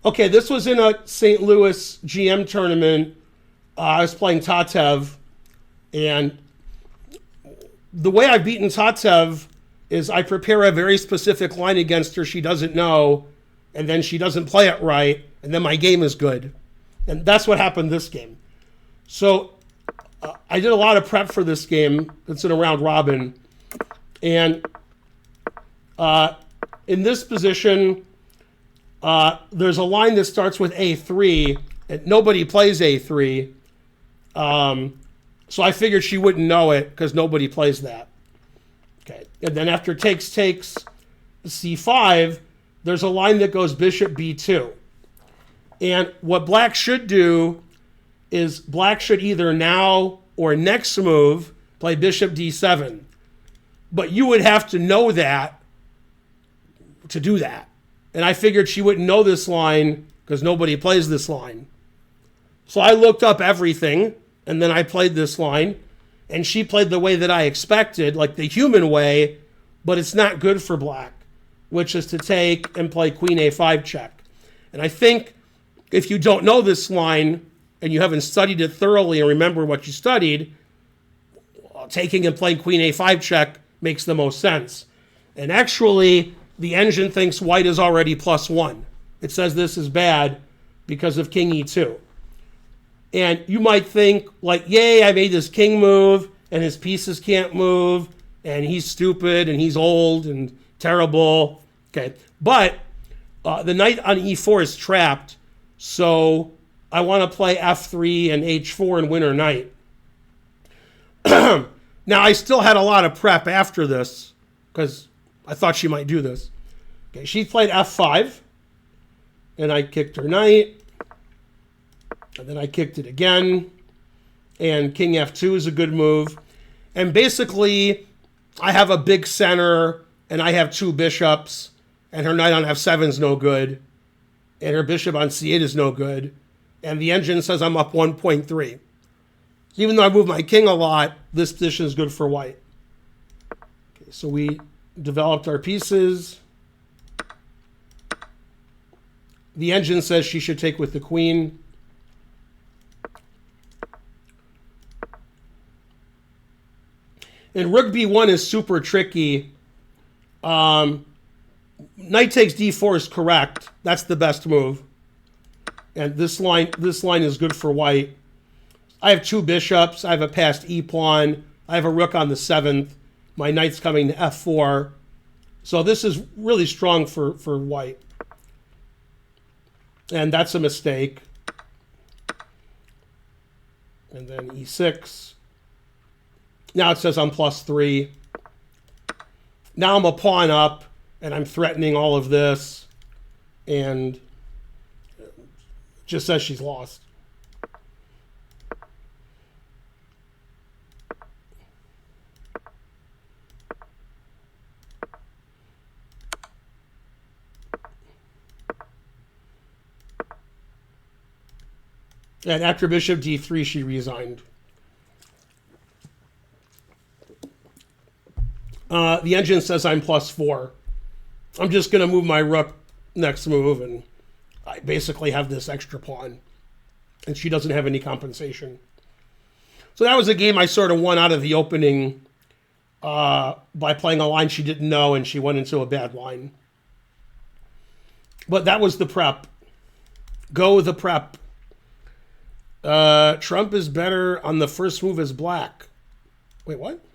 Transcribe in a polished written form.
Okay, this was in a St. Louis GM tournament. I was playing Tatev, and the way I've beaten Tatev is I prepare a very specific line against her she doesn't know, and then she doesn't play it right, and then my game is good. And that's what happened this game. So I did a lot of prep for this game. It's in a round robin. And in this position, there's a line that starts with A3, and nobody plays A3. So I figured she wouldn't know it because nobody plays that. Okay, and then after takes C5, there's a line that goes bishop B2. And what black should do is black should either now or next move play bishop D7. But you would have to know that to do that. And I figured she wouldn't know this line because nobody plays this line. So I looked up everything, and then I played this line, and she played the way that I expected, like the human way, but it's not good for black, which is to take and play queen A5 check. And I think if you don't know this line and you haven't studied it thoroughly and remember what you studied, taking and playing queen A5 check makes the most sense. And actually, the engine thinks white is already +1. It says this is bad because of king E2. And you might think, like, yay, I made this king move, and his pieces can't move, and he's stupid, and he's old, and terrible. Okay, but the knight on E4 is trapped, so I want to play F3 and H4 and win her knight. Now, I still had a lot of prep after this, because I thought she might do this. Okay, she played F5, and I kicked her knight. And then I kicked it again, and king F2 is a good move. And basically, I have a big center, and I have two bishops, and her knight on F7 is no good, and her bishop on C8 is no good, and the engine says I'm up 1.3. Even though I move my king a lot, this position is good for white. Okay, so we developed our pieces. The engine says she should take with the queen. And rook b1 is super tricky. Knight takes d4 is correct. That's the best move. And this line is good for white. I have two bishops. I have a passed e-pawn. I have a rook on the 7th. My knight's coming to f4. So this is really strong for white. And that's a mistake. And then e6. Now it says I'm +3. Now I'm a pawn up, and I'm threatening all of this, and it just says she's lost. And after bishop d3, she resigned. The engine says I'm +4. I'm just going to move my rook next move, and I basically have this extra pawn. And she doesn't have any compensation. So that was a game I sort of won out of the opening by playing a line she didn't know, and she went into a bad line. But that was the prep. Go the prep. Trump is better on the first move as black. Wait, what?